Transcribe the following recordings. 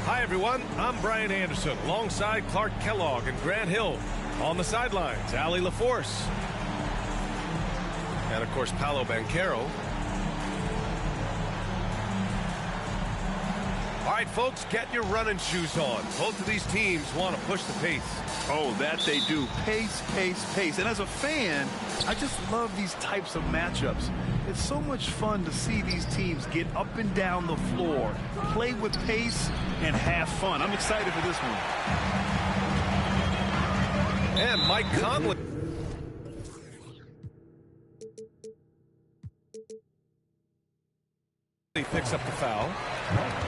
Hi everyone, I'm Brian Anderson alongside Clark Kellogg and Grant Hill. On the sidelines, Ali LaForce. And of course, Paolo Banchero. All right, folks, get your running shoes on. Both of these teams want to push the pace. Oh, that they do. Pace, pace, pace. And as a fan, I just love these types of matchups. It's so much fun to see these teams get up and down the floor, play with pace, and have fun. I'm excited for this one. And Mike Conley. He picks up the foul.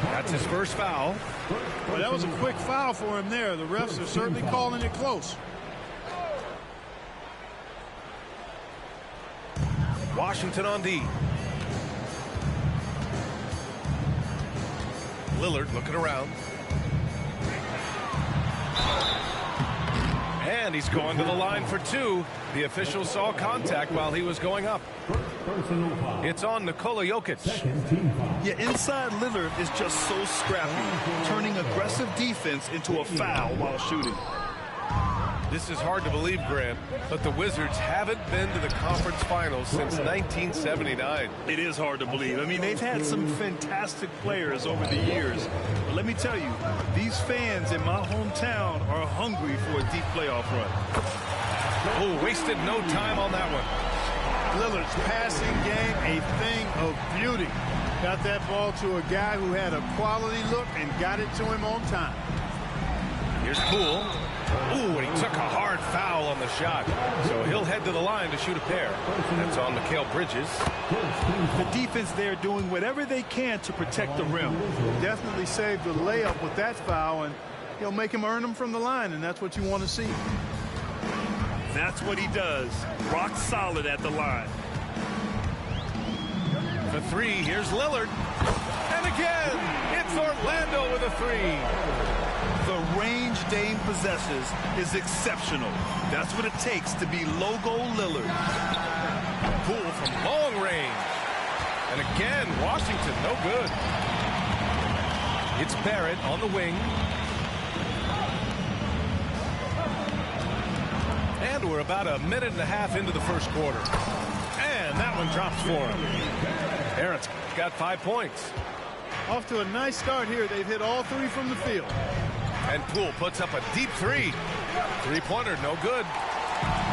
That's his first foul. Well, that was a quick foul for him there. The refs are certainly calling it close. Washington on D. Lillard looking around. And he's going to the line for two. The official saw contact while he was going up. It's on Nikola Jokic. Yeah, inside Lillard is just so scrappy, turning aggressive defense into a foul while shooting. This is hard to believe, Grant, but the Wizards haven't been to the conference finals since 1979. It is hard to believe. I mean, they've had some fantastic players over the years. But let me tell you, these fans in my hometown are hungry for a deep playoff run. Oh, wasted no time on that one. Lillard's passing game, a thing of beauty. Got that ball to a guy who had a quality look and got it to him on time. Here's Poole. Ooh, and he took a hard foul on the shot. So he'll head to the line to shoot a pair. That's on Mikal Bridges. The defense there doing whatever they can to protect the rim. Definitely saved the layup with that foul, and he'll make him earn them from the line, and that's what you want to see. That's what he does. Rock solid at the line. The three, here's Lillard. And again, it's Orlando with a three. The range Dame possesses is exceptional. That's what it takes to be logo Lillard. Poole from long range. And again, Washington, no good. It's Barrett on the wing. And we're about a minute and a half into the first quarter. And that one drops for him. Barrett's got 5 points. Off to a nice start here. They've hit all three from the field. And Poole puts up a deep three. Three-pointer, no good.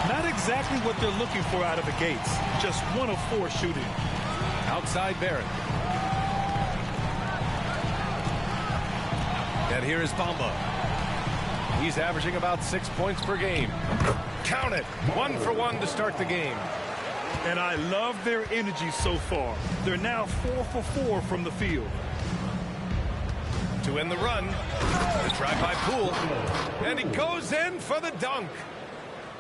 Not exactly what they're looking for out of the gates. Just 1 of 4 shooting. Outside Barrett. And here is Bamba. He's averaging about 6 points per game. Count it. 1 for 1 to start the game. And I love their energy so far. They're now 4 for 4 from the field. To end the run, the drive by Poole, and he goes in for the dunk.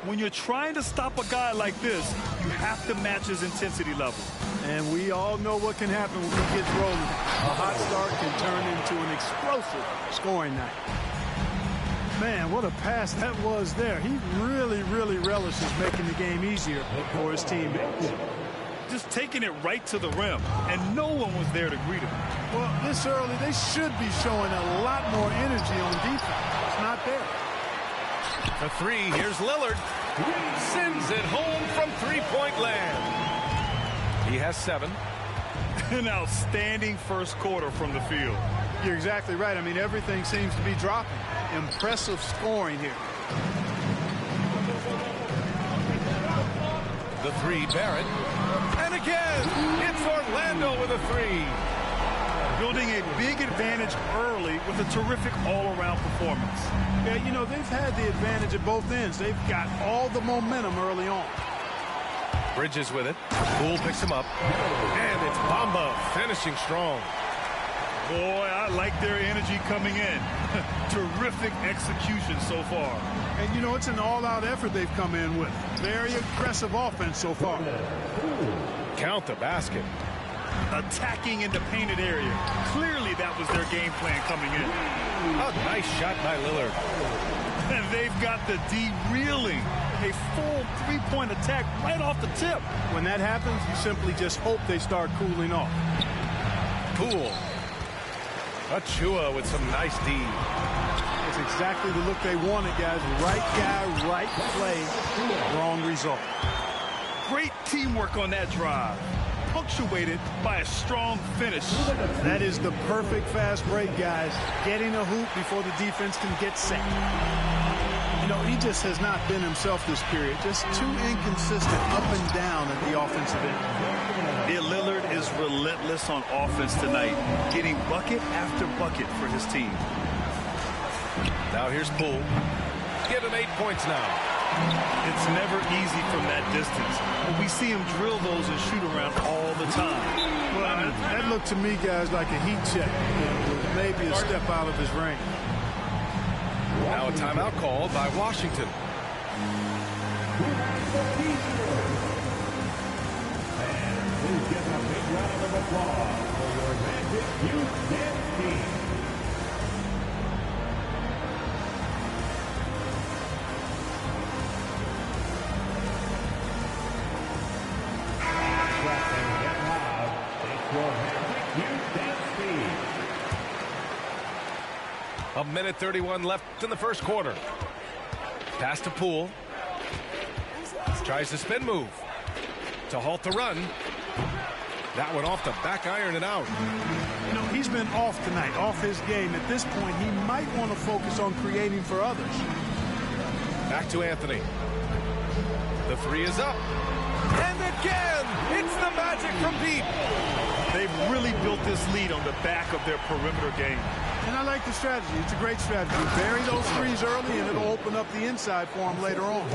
When you're trying to stop a guy like this, you have to match his intensity level. And we all know what can happen when he gets rolling. A hot start can turn into an explosive scoring night. Man, what a pass that was there. He really, really relishes making the game easier for his teammates. Just taking it right to the rim, and no one was there to greet him. Well, this early, they should be showing a lot more energy on defense. It's not there. The three, here's Lillard. Sends it home from three-point land. He has 7. An outstanding first quarter from the field. You're exactly right. I mean, everything seems to be dropping. Impressive scoring here. The three, Barrett. And again. It's Orlando with a three. Building a big advantage early with a terrific all-around performance. Yeah, you know, they've had the advantage at both ends. They've got all the momentum early on. Bridges with it. Poole picks him up. And it's Bamba finishing strong. Boy, I like their energy coming in. Terrific execution so far. And, you know, it's an all-out effort they've come in with. Very aggressive offense so far. Count the basket. Attacking in the painted area. Clearly that was their game plan coming in. A nice shot by Lillard. And they've got the D reeling. A full three-point attack right off the tip. When that happens, you simply just hope they start cooling off. Poole. Achua with some nice D. That's exactly the look they wanted, guys. Right guy, right play, wrong result. Great teamwork on that drive. Punctuated by a strong finish. That is the perfect fast break, guys. Getting a hoop before the defense can get set. You know, he just has not been himself this period. Just too inconsistent up and down at the offensive end. Yeah, Lillard is relentless on offense tonight, getting bucket after bucket for his team. Now here's Poole. Give him 8 points now. It's never easy from that distance, but we see him drill those and shoot around all the time. Well, that looked to me, guys, like a heat check. Maybe a step out of his range. Now a timeout called by Washington. Please give a big round of applause for your Magic Youth team. A minute 31 left in the first quarter. Pass to Poole. Tries the spin move to halt the run. That one off the back iron and out. You know, he's been off tonight, off his game. At this point, he might want to focus on creating for others. Back to Anthony. The three is up. And again, it's the magic from deep. They've really built this lead on the back of their perimeter game. And I like the strategy. It's a great strategy. Bury those threes early, and it'll open up the inside for him later on.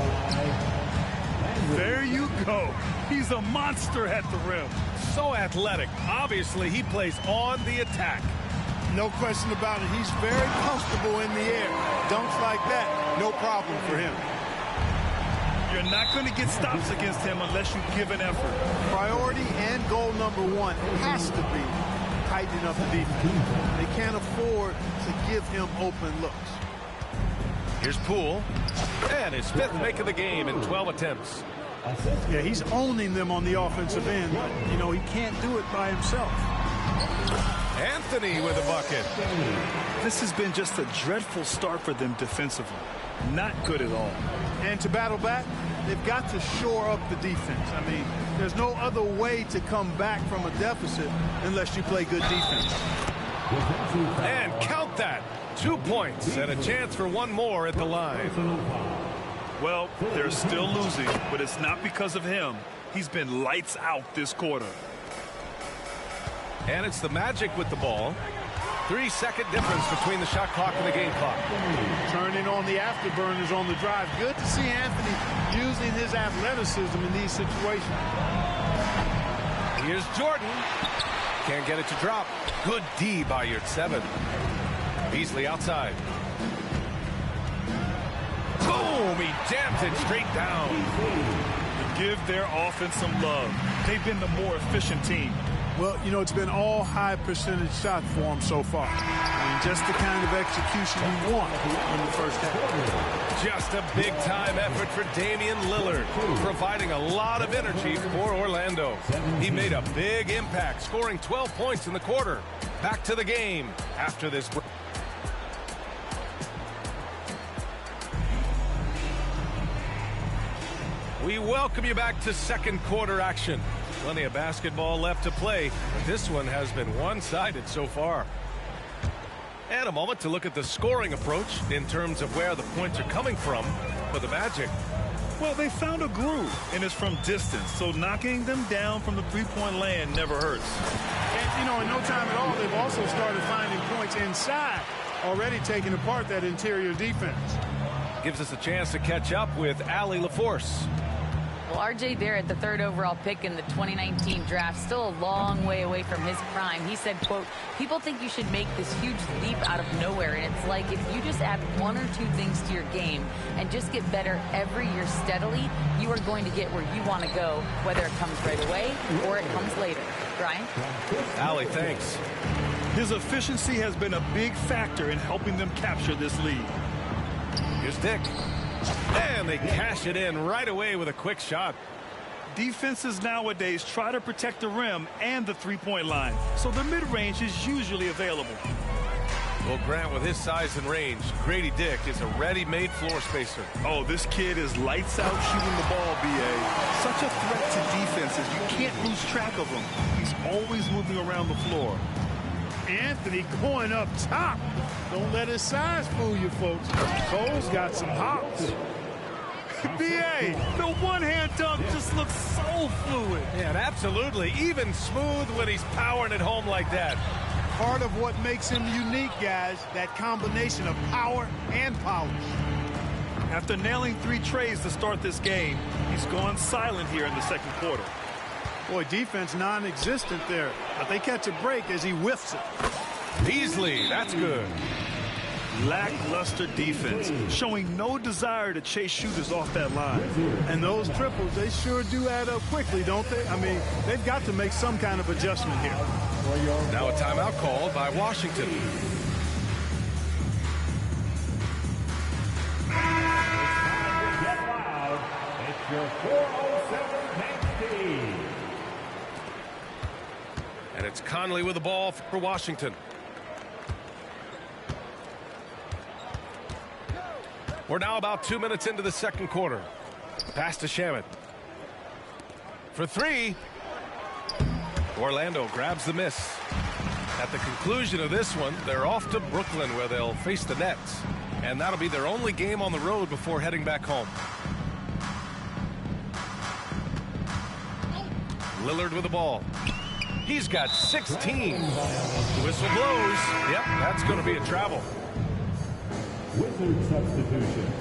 There you go. He's a monster at the rim. So athletic. Obviously, he plays on the attack. No question about it. He's very comfortable in the air. Dunks like that, no problem for him. You're not going to get stops against him unless you give an effort. Priority and goal number one has to be tightening up the defense. They can't afford to give him open looks. Here's Poole. And his fifth make of the game in 12 attempts. Yeah, he's owning them on the offensive end, but, you know, he can't do it by himself. Anthony with a bucket. This has been just a dreadful start for them defensively. Not good at all. And to battle back, they've got to shore up the defense. I mean, there's no other way to come back from a deficit unless you play good defense. And count that. 2 points and a chance for one more at the line. Well, they're still losing, but it's not because of him. He's been lights out this quarter. And it's the Magic with the ball. 3-second difference between the shot clock and the game clock. Turning on the afterburners on the drive. Good to see Anthony using his athleticism in these situations. Here's Jordan. Can't get it to drop. Good D by Yurtseven. Beasley outside. Boom! He jammed it straight down. Give their offense some love. They've been the more efficient team. Well, you know, it's been all high percentage shot for him so far. I mean, just the kind of execution you want in the first half. Just a big-time effort for Damian Lillard, providing a lot of energy for Orlando. He made a big impact, scoring 12 points in the quarter. Back to the game after this break. We welcome you back to second quarter action. Plenty of basketball left to play, but this one has been one-sided so far. And a moment to look at the scoring approach in terms of where the points are coming from for the Magic. Well, they found a groove, and it's from distance, so knocking them down from the three-point land never hurts. And, you know, in no time at all, they've also started finding points inside, already taking apart that interior defense. Gives us a chance to catch up with Allie LaForce. Well, R.J. Barrett, the 3rd overall pick in the 2019 draft, still a long way away from his prime. He said, quote, people think you should make this huge leap out of nowhere, and it's like if you just add 1 or 2 things to your game and just get better every year steadily, you are going to get where you want to go, whether it comes right away or it comes later. Brian? Allie, thanks. His efficiency has been a big factor in helping them capture this lead. Here's Dick. And they cash it in right away with a quick shot. Defenses nowadays try to protect the rim and the three-point line, so the mid-range is usually available. Well, Grant, with his size and range, Grady Dick is a ready-made floor spacer. Oh, this kid is lights out shooting the ball, B.A. Such a threat to defenses. You can't lose track of him. He's always moving around the floor. Anthony going up top. Don't let his size fool you, folks. Cole's got some hops. B.A., the one-hand dunk just looks so fluid. Yeah, and absolutely. Even smooth when he's powering it home like that. Part of what makes him unique, guys, that combination of power and polish. After nailing 3 trays to start this game, he's gone silent here in the second quarter. Boy, defense non-existent there. But they catch a break as he whiffs it. Beasley, that's good. Lackluster defense, showing no desire to chase shooters off that line. And those triples, they sure do add up quickly, don't they? I mean, they've got to make some kind of adjustment here. Now a timeout called by Washington. Get loud. It's your 407 next team. And it's Conley with the ball for Washington. We're now about 2 minutes into the second quarter. Pass to Shamet. For 3. Orlando grabs the miss. At the conclusion of this one, they're off to Brooklyn where they'll face the Nets. And that'll be their only game on the road before heading back home. Lillard with the ball. He's got 16. Whistle blows. Yep, that's going to be a travel. Wizard substitution.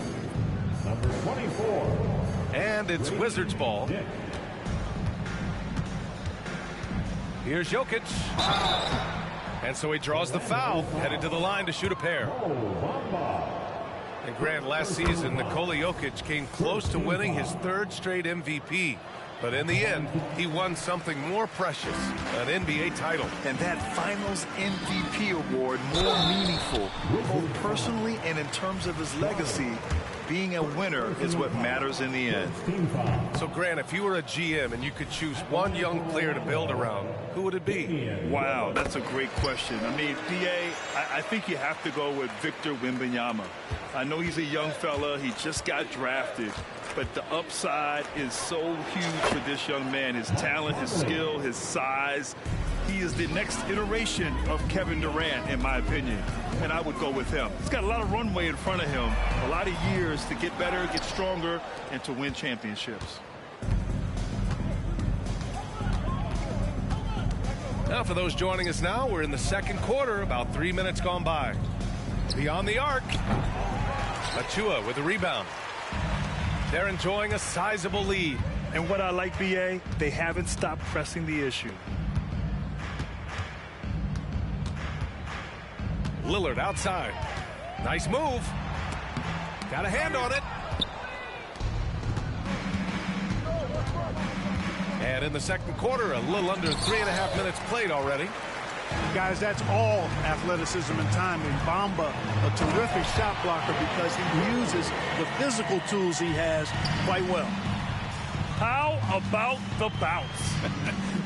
Number 24. And it's Wizards ball. Here's Jokic. And so he draws the foul, headed to the line to shoot a pair. And Grant, last season, Nikola Jokic came close to winning his 3rd straight MVP. But in the end, he won something more precious, an NBA title. And that Finals MVP award more meaningful, both personally and in terms of his legacy. Being a winner is what matters in the end. So, Grant, if you were a GM and you could choose one young player to build around, who would it be? Wow, that's a great question. I mean, B.A., I think you have to go with Victor Wembanyama. I know he's a young fella. He just got drafted. But the upside is so huge for this young man. His talent, his skill, his size. He is the next iteration of Kevin Durant, in my opinion. And I would go with him. He's got a lot of runway in front of him. A lot of years to get better, get stronger, and to win championships. Now, for those joining us now, we're in the second quarter, about 3 minutes gone by. Beyond the arc, Achua with the rebound. They're enjoying a sizable lead. And what I like, B.A., they haven't stopped pressing the issue. Lillard outside. Nice move. Got a hand on it. And in the second quarter, a little under 3.5 minutes played already. Guys, that's all athleticism and timing. Bamba, a terrific shot blocker because he uses the physical tools he has quite well. How about the bounce?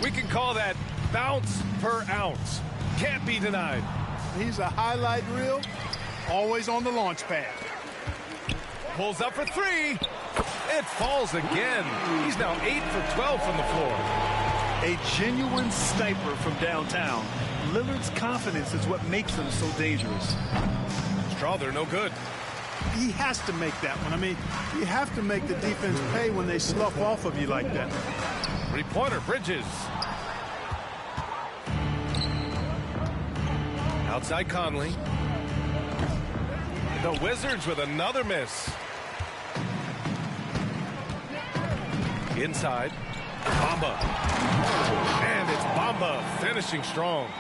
We can call that bounce per ounce. Can't be denied. He's a highlight reel, always on the launch pad. Pulls up for 3. It falls again. He's now 8 for 12 from the floor. A genuine sniper from downtown. Lillard's confidence is what makes him so dangerous. Strother, no good. he has to make that one. I mean, you have to make the defense pay when they slough off of you like that. Three-pointer, Bridges. Outside Conley. The Wizards with another miss. Inside. Bamba. And it's Bamba finishing strong.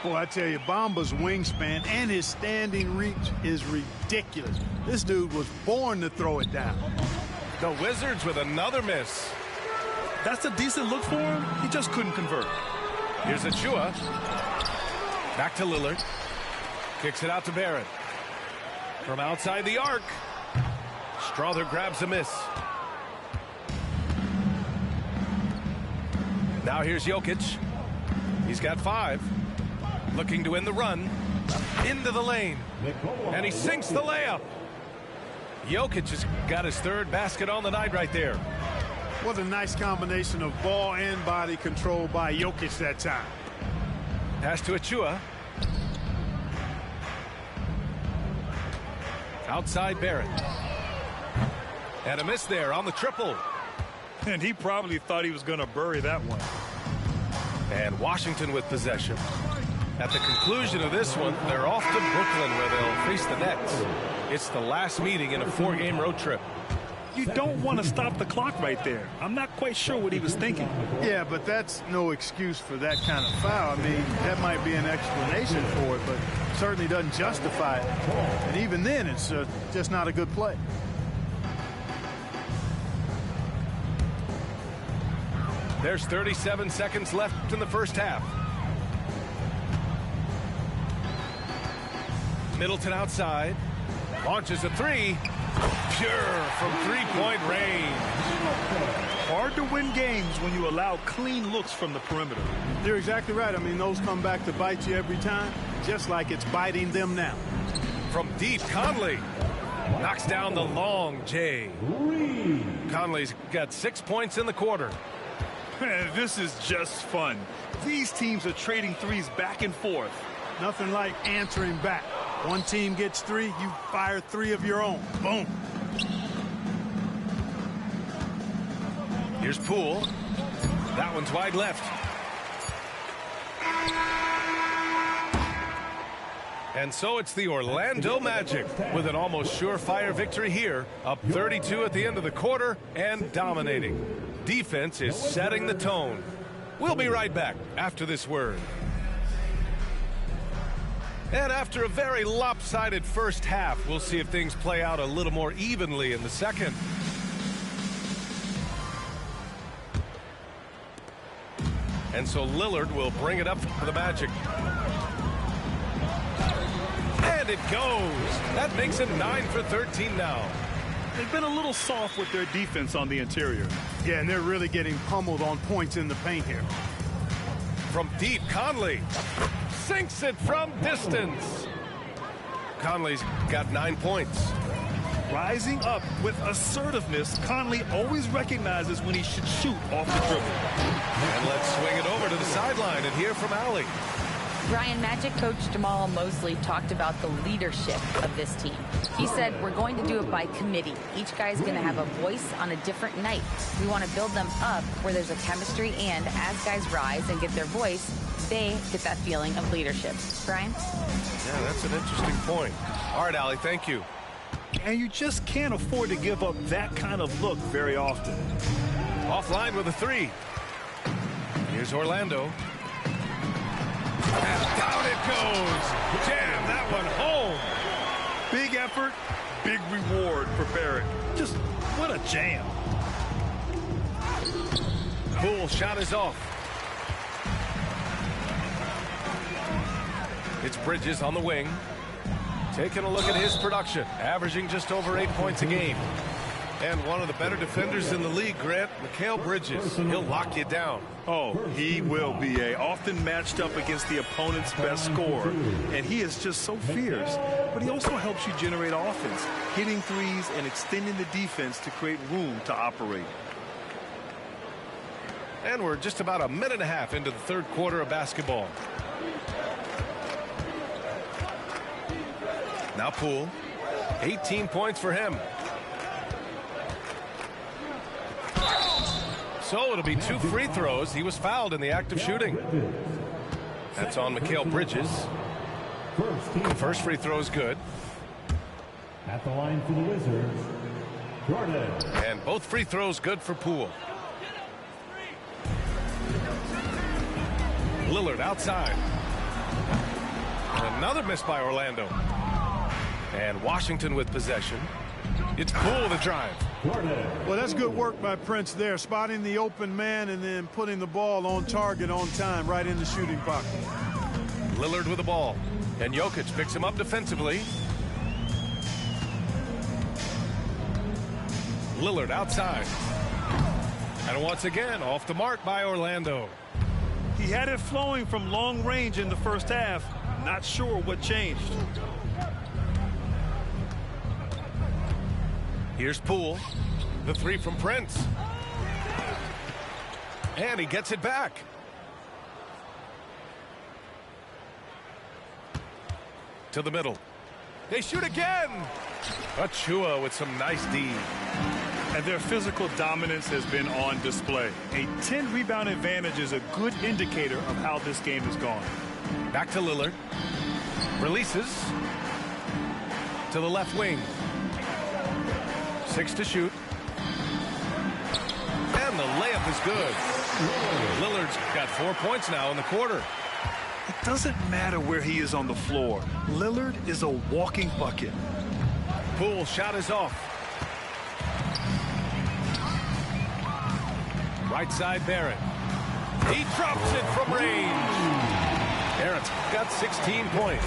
Boy, I tell you, Bamba's wingspan and his standing reach is ridiculous. This dude was born to throw it down. The Wizards with another miss. That's a decent look for him. He just couldn't convert. Here's Achua. Back to Lillard. Kicks it out to Barrett. From outside the arc. Strother grabs a miss. Now here's Jokic. He's got 5. Looking to win the run. Into the lane. And he sinks the layup. Jokic has got his 3rd basket on the night right there. What a nice combination of ball and body control by Jokic that time. Pass to Achua. Outside Barrett. And a miss there on the triple. And he probably thought he was going to bury that one. And Washington with possession. At the conclusion of this one, they're off to Brooklyn where they'll face the Nets. It's the last meeting in a 4-game road trip. You don't want to stop the clock right there. I'm not quite sure what he was thinking. Yeah, but that's no excuse for that kind of foul. I mean, that might be an explanation for it, but certainly doesn't justify it. And even then, it's just not a good play. There's 37 seconds left in the first half. Middleton outside. Launches a 3. Pure from 3-point range. Hard to win games when you allow clean looks from the perimeter. You're exactly right. I mean, those come back to bite you every time, just like it's biting them now. From deep, Conley knocks down the long J. Conley's got 6 points in the quarter. This is just fun. These teams are trading threes back and forth. Nothing like answering back. One team gets 3, you fire 3 of your own. Boom. Here's Poole. That one's wide left. And so it's the Orlando Magic with an almost surefire victory here, up 32 at the end of the quarter and dominating. Defense is setting the tone. We'll be right back after this word. And after a very lopsided first half, we'll see if things play out a little more evenly in the second. And so Lillard will bring it up for the Magic. And it goes. That makes it 9 for 13 now. They've been a little soft with their defense on the interior. Yeah, and they're really getting pummeled on points in the paint here. From deep, Conley sinks it from distance. Conley's got 9 points. Rising up with assertiveness, Conley always recognizes when he should shoot off the dribble. And let's swing it over to the sideline and hear from Allie. Brian, Magic coach Jamal Mosley talked about the leadership of this team. He said, we're going to do it by committee. Each guy's going to have a voice on a different night. We want to build them up where there's a chemistry, and as guys rise and get their voice, they get that feeling of leadership. Brian? Yeah, that's an interesting point. All right, Allie, thank you. And you just can't afford to give up that kind of look very often. Offline with a 3. Here's Orlando. And down it goes. Jam that one home. Big effort, big reward for Barrett. Just what a jam. Poole shot is off. It's Bridges on the wing. Taking a look at his production, averaging just over 8 points a game. And one of the better defenders in the league, Grant, Mikal Bridges. He'll lock you down. Oh, he will be often matched up against the opponent's best scorer. And he is just so fierce. But he also helps you generate offense, hitting threes and extending the defense to create room to operate. And we're just about a minute and a half into the third quarter of basketball. Now Poole. 18 points for him. So it'll be 2 free throws. He was fouled in the act of shooting. That's on Mikal Bridges. The first free throw is good. At the line for the Wizards, Jordan. And both free throws good for Poole. Lillard outside. And another miss by Orlando. And Washington with possession. It's Poole to drive. Well, that's good work by Prince there, spotting the open man and then putting the ball on target on time right in the shooting pocket. Lillard with the ball. And Jokic picks him up defensively. Lillard outside. And once again, off the mark by Orlando. He had it flowing from long range in the first half. Not sure what changed. Here's Poole. The 3 from Prince. And he gets it back. To the middle. They shoot again. Achua with some nice D. And their physical dominance has been on display. A 10-rebound advantage is a good indicator of how this game has gone. Back to Lillard. Releases. To the left wing. 6 to shoot. And the layup is good. Lillard's got 4 points now in the quarter. It doesn't matter where he is on the floor. Lillard is a walking bucket. Poole shot is off. Right side Barrett. He drops it from range. Barrett's got 16 points.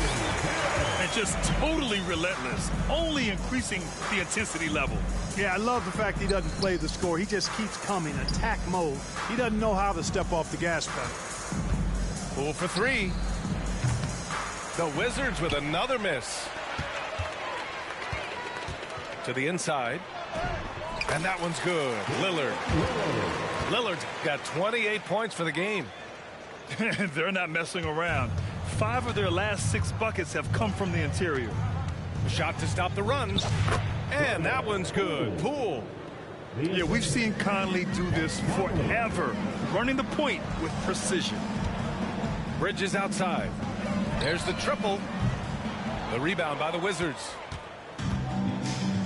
And just totally relentless, only increasing the intensity level. Yeah, I love the fact he doesn't play the score. He just keeps coming, attack mode. He doesn't know how to step off the gas pedal. Poole for 3. The Wizards with another miss. To the inside. And that one's good. Lillard. Lillard's got 28 points for the game. They're not messing around. 5 of their last 6 buckets have come from the interior. Shot to stop the run. And that one's good. Poole. Yeah, we've seen Conley do this forever, running the point with precision. Bridges outside. There's the triple. The rebound by the Wizards.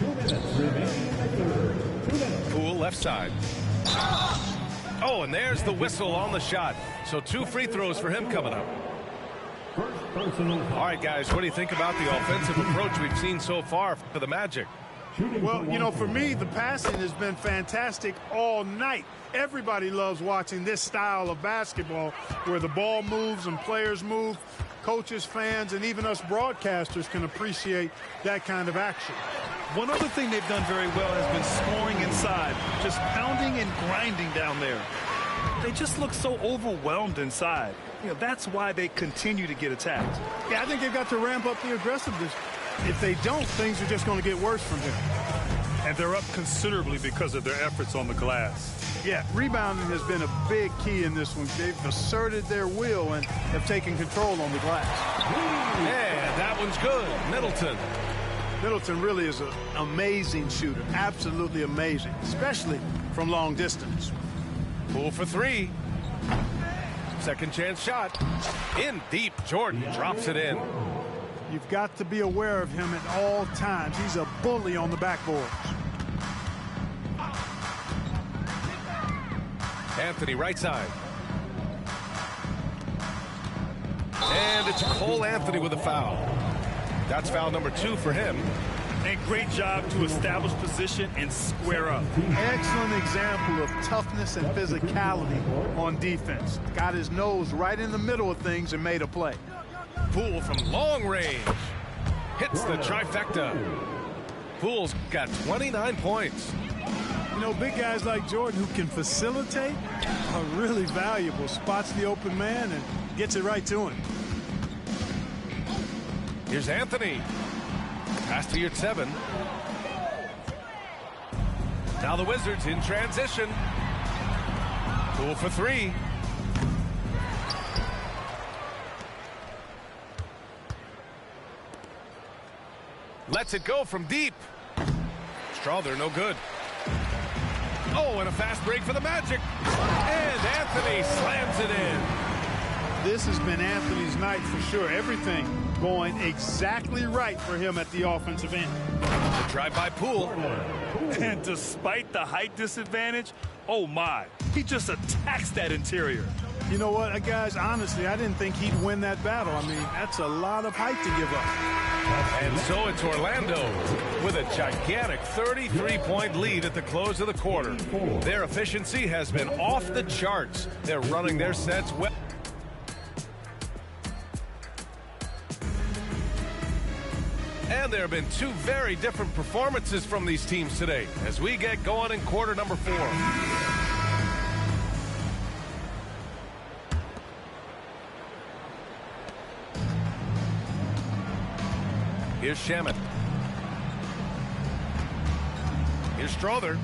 2 minutes remaining in the third. 2 minutes. Poole left side. Oh, and there's the whistle on the shot. So 2 free throws for him coming up. First personal. All right, guys, what do you think about the offensive approach we've seen so far for the Magic? Well, you know, for me, the passing has been fantastic all night. Everybody loves watching this style of basketball where the ball moves and players move. Coaches, fans, and even us broadcasters can appreciate that kind of action. One other thing they've done very well has been scoring inside, just pounding and grinding down there. They just look so overwhelmed inside. You know, that's why they continue to get attacked. Yeah, I think they've got to ramp up the aggressiveness. If they don't, things are just going to get worse from here. And they're up considerably because of their efforts on the glass. Yeah, rebounding has been a big key in this one. They've asserted their will and have taken control on the glass. Yeah, that one's good. Middleton. Middleton really is an amazing shooter. Absolutely amazing, especially from long distance. Poole for 3. Second chance shot. In deep. Jordan drops it in. You've got to be aware of him at all times. He's a bully on the backboard. Anthony right side. And it's Cole Anthony with a foul. That's foul number 2 for him. And great job to establish position and square up. Excellent example of toughness and physicality on defense. Got his nose right in the middle of things and made a play. Poole from long range. Hits the trifecta. Poole's got 29 points. You know, big guys like Jordan who can facilitate are really valuable. Spots the open man and gets it right to him. Here's Anthony. Pass to your 7. Now the Wizards in transition. Poole for 3. Lets it go from deep. Strawther, no good. Oh, and a fast break for the Magic. And Anthony slams it in. This has been Anthony's night for sure. Everything going exactly right for him at the offensive end. The drive by Poole. And despite the height disadvantage, oh my, he just attacks that interior. You know what, guys, honestly, I didn't think he'd win that battle. I mean, that's a lot of height to give up. And so it's Orlando with a gigantic 33-point lead at the close of the quarter. Their efficiency has been off the charts. They're running their sets well. And there have been two very different performances from these teams today as we get going in quarter number 4. Here's Shamet. Here's Strawther.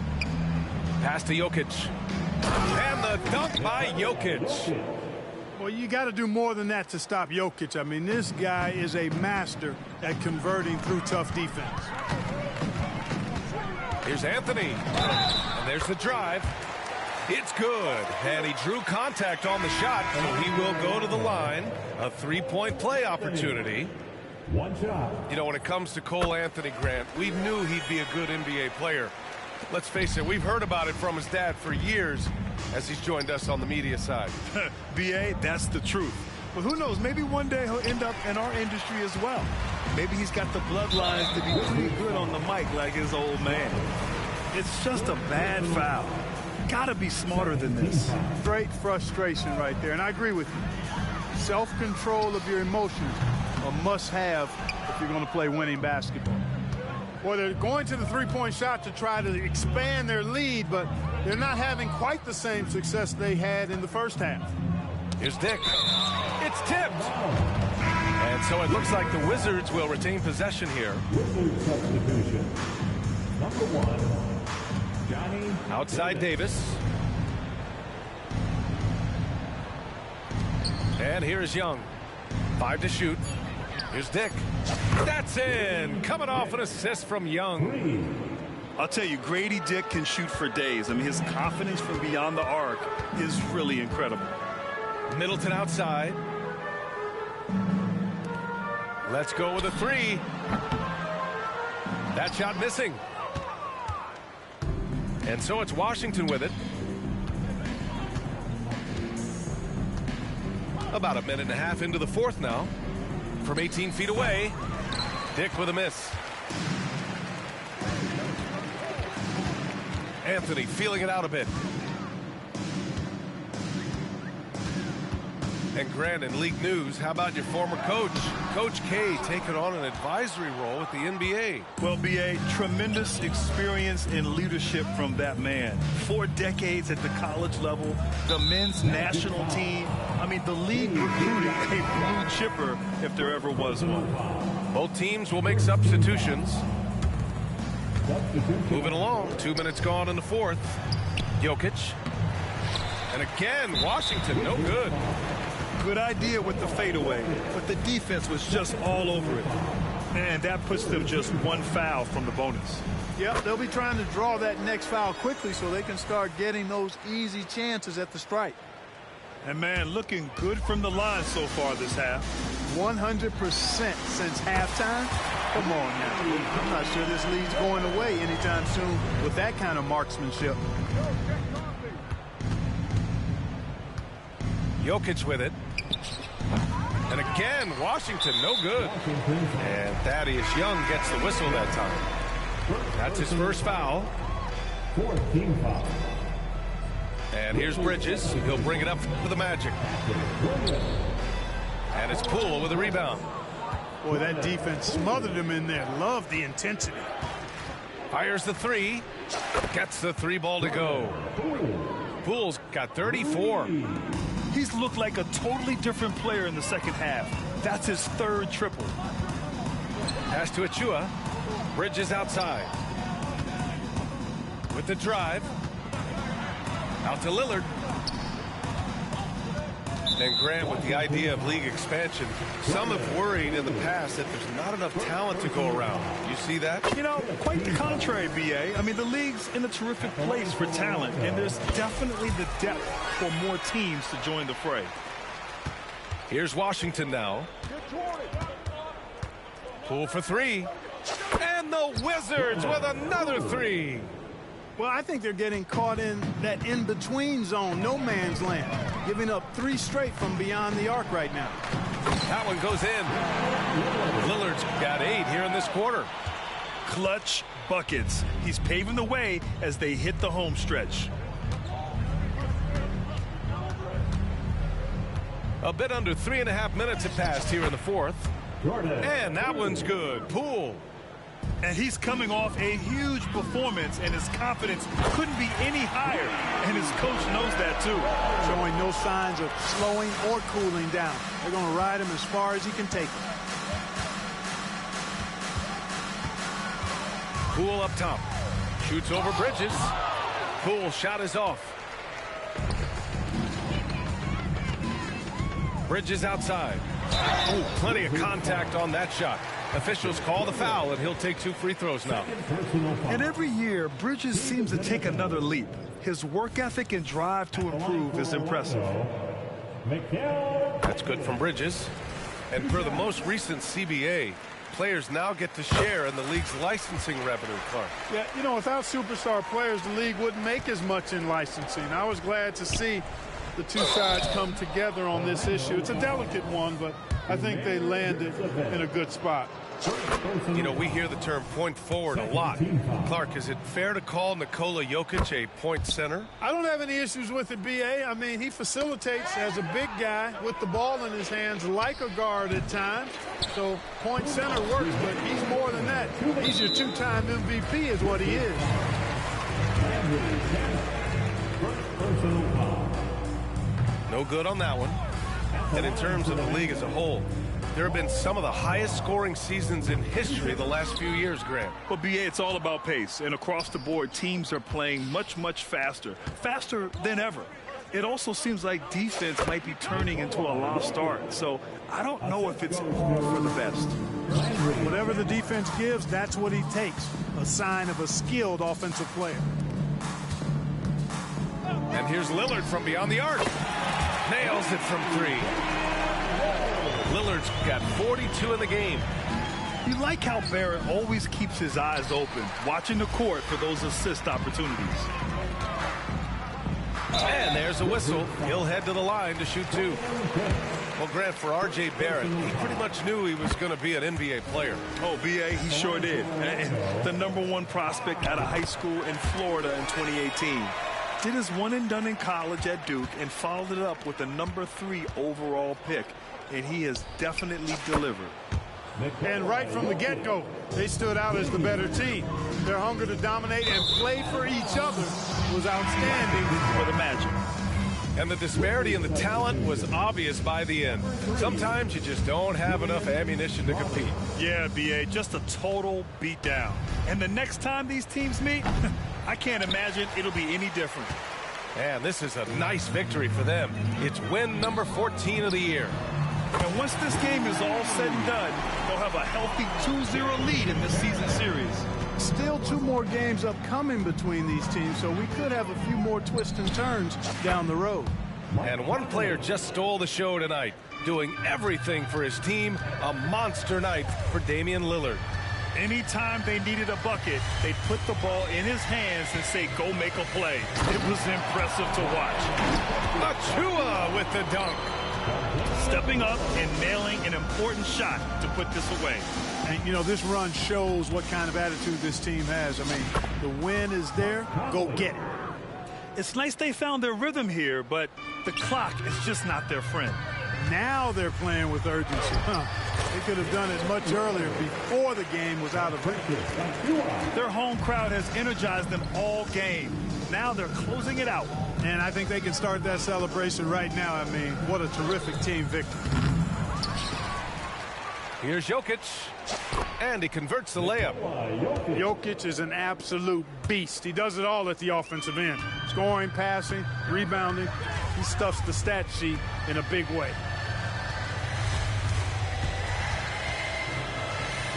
Pass to Jokic. And the dunk by Jokic. Well, you got to do more than that to stop Jokic. I mean, this guy is a master at converting through tough defense. Here's Anthony. And there's the drive. It's good. And he drew contact on the shot, so he will go to the line. A 3-point play opportunity. One shot. You know, when it comes to Cole Anthony, Grant, we knew he'd be a good NBA player. Let's face it, we've heard about it from his dad for years as he's joined us on the media side. B.A., that's the truth. But who knows, maybe one day he'll end up in our industry as well. Maybe he's got the bloodlines to be pretty good on the mic like his old man. It's just a bad foul. Gotta be smarter than this. Straight frustration right there, and I agree with you. Self-control of your emotions, a must-have if you're going to play winning basketball. Well, they're going to the three-point shot to try to expand their lead, but they're not having quite the same success they had in the first half. Here's Dick. It's tipped. And so it looks like the Wizards will retain possession here. Wizards substitution. Number 1, Johnny. Outside Davis. And here's Young. 5 to shoot. Here's Dick. That's in. Coming off an assist from Young. I'll tell you, Grady Dick can shoot for days. I mean, his confidence from beyond the arc is really incredible. Middleton outside. Let's go with a 3. That shot missing. And so it's Washington with it. About a minute and a half into the fourth now. From 18 feet away, Dick with a miss. Anthony feeling it out a bit. And Grant, in league news, how about your former coach, Coach K, taking on an advisory role with the NBA? Well, B.A., tremendous experience and leadership from that man. 4 decades at the college level, the men's national team. I mean, the league recruiting a blue chipper if there ever was one. Both teams will make substitutions. Moving along, 2 minutes gone in the fourth. Jokic. And again, Washington, no good. Good idea with the fadeaway, but the defense was just all over it. And that puts them just 1 foul from the bonus. Yep, they'll be trying to draw that next foul quickly so they can start getting those easy chances at the stripe. And, man, looking good from the line so far this half. 100% since halftime. Come on now. I'm not sure this lead's going away anytime soon with that kind of marksmanship. Jokic with it. And again, Washington, no good. And Thaddeus Young gets the whistle that time. That's his first foul. 4th team foul. And here's Bridges. He'll bring it up for the Magic. And it's Poole with a rebound. Boy, that defense smothered him in there. Love the intensity. Fires the 3. Gets the 3 ball to go. Poole's got 34. He's looked like a totally different player in the second half. That's his 3rd triple. Pass to Achua. Bridges outside. With the drive. Out to Lillard. And Grant, with the idea of league expansion, some have worried in the past that there's not enough talent to go around. You see that? You know, quite the contrary, B.A. I mean, the league's in a terrific place for talent, and there's definitely the depth for more teams to join the fray. Here's Washington now. Poole for three. And the Wizards with another three. Well, I think they're getting caught in that in-between zone, no man's land, giving up 3 straight from beyond the arc right now. That one goes in. Lillard's got 8 here in this quarter. Clutch buckets. He's paving the way as they hit the home stretch. A bit under 3.5 minutes have passed here in the fourth. Jordan. And that one's good. Poole. And he's coming off a huge performance, and his confidence couldn't be any higher. And his coach knows that, too. Showing no signs of slowing or cooling down. They're going to ride him as far as he can take him. Poole up top. Shoots over Bridges. Poole shot is off. Bridges outside. Oh, plenty of contact on that shot. Officials call the foul, and he'll take 2 free throws now. And every year, Bridges seems to take another leap. His work ethic and drive to improve is impressive. That's good from Bridges. And for the most recent CBA, players now get to share in the league's licensing revenue, Clark. Yeah, you know, without superstar players, the league wouldn't make as much in licensing. I was glad to see the two sides come together on this issue. It's a delicate one, but I think they landed in a good spot. You know, we hear the term point forward a lot. Clark, is it fair to call Nikola Jokic a point center? I don't have any issues with it, B.A. I mean, he facilitates as a big guy with the ball in his hands like a guard at times. So point center works, but he's more than that. He's your 2-time MVP is what he is. No good on that one. And in terms of the league as a whole, there have been some of the highest scoring seasons in history the last few years, Grant. Well, B.A., it's all about pace. And across the board, teams are playing much, much faster. Faster than ever. It also seems like defense might be turning into a lost art. So I don't know if it's all for the best. Whatever the defense gives, that's what he takes. A sign of a skilled offensive player. And here's Lillard from beyond the arc. Nails it from 3. Lillard's got 42 in the game. You like how Barrett always keeps his eyes open, watching the court for those assist opportunities. And there's a whistle. He'll head to the line to shoot 2. Well, Grant, for R.J. Barrett, he pretty much knew he was going to be an NBA player. Oh, B.A., he sure did. And the #1 prospect out of high school in Florida in 2018. Did his one and done in college at Duke and followed it up with the #3 overall pick. And he has definitely delivered. And right from the get-go, they stood out as the better team. Their hunger to dominate and play for each other was outstanding for the Magic. And the disparity in the talent was obvious by the end. Sometimes you just don't have enough ammunition to compete. Yeah, B.A., just a total beatdown. And the next time these teams meet, I can't imagine it'll be any different. And this is a nice victory for them. It's win number 14 of the year. And once this game is all said and done, they'll have a healthy 2-0 lead in this season series. Still 2 more games upcoming between these teams, so we could have a few more twists and turns down the road. And one player just stole the show tonight, doing everything for his team. A monster night for Damian Lillard. Anytime they needed a bucket, they'd put the ball in his hands and say, go make a play. It was impressive to watch. Achua with the dunk. Stepping up and nailing an important shot to put this away. And, you know, this run shows what kind of attitude this team has. I mean, the win is there. Go get it. It's nice they found their rhythm here, but the clock is just not their friend. Now they're playing with urgency. They could have done it much earlier before the game was out of reach. Their home crowd has energized them all game. Now they're closing it out. And I think they can start that celebration right now. I mean, what a terrific team victory. Here's Jokic. And he converts the layup. Jokic is an absolute beast. He does it all at the offensive end. Scoring, passing, rebounding. He stuffs the stat sheet in a big way.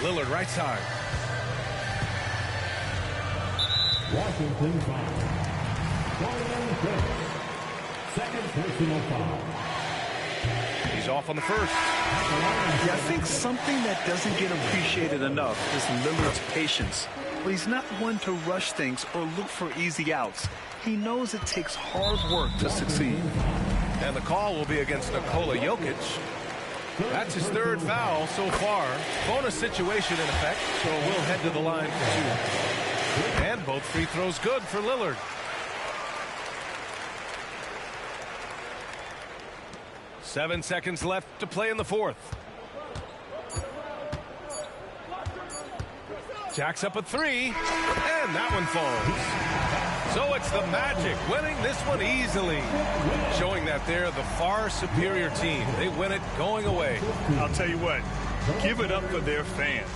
Lillard right side. Washington foul. Dorian Finney. Second personal foul. He's off on the first. Yeah, I think something that doesn't get appreciated enough is Lillard's patience. But he's not one to rush things or look for easy outs. He knows it takes hard work to succeed. And the call will be against Nikola Jokic. That's his third foul so far. Bonus situation in effect, so we'll head to the line for 2. And both free throws good for Lillard. Seven seconds left to play in the fourth. Jacks up a three, and that one falls. So it's the Magic winning this one easily, showing that they're the far superior team. They win it going away. I'll tell you what, give it up for their fans.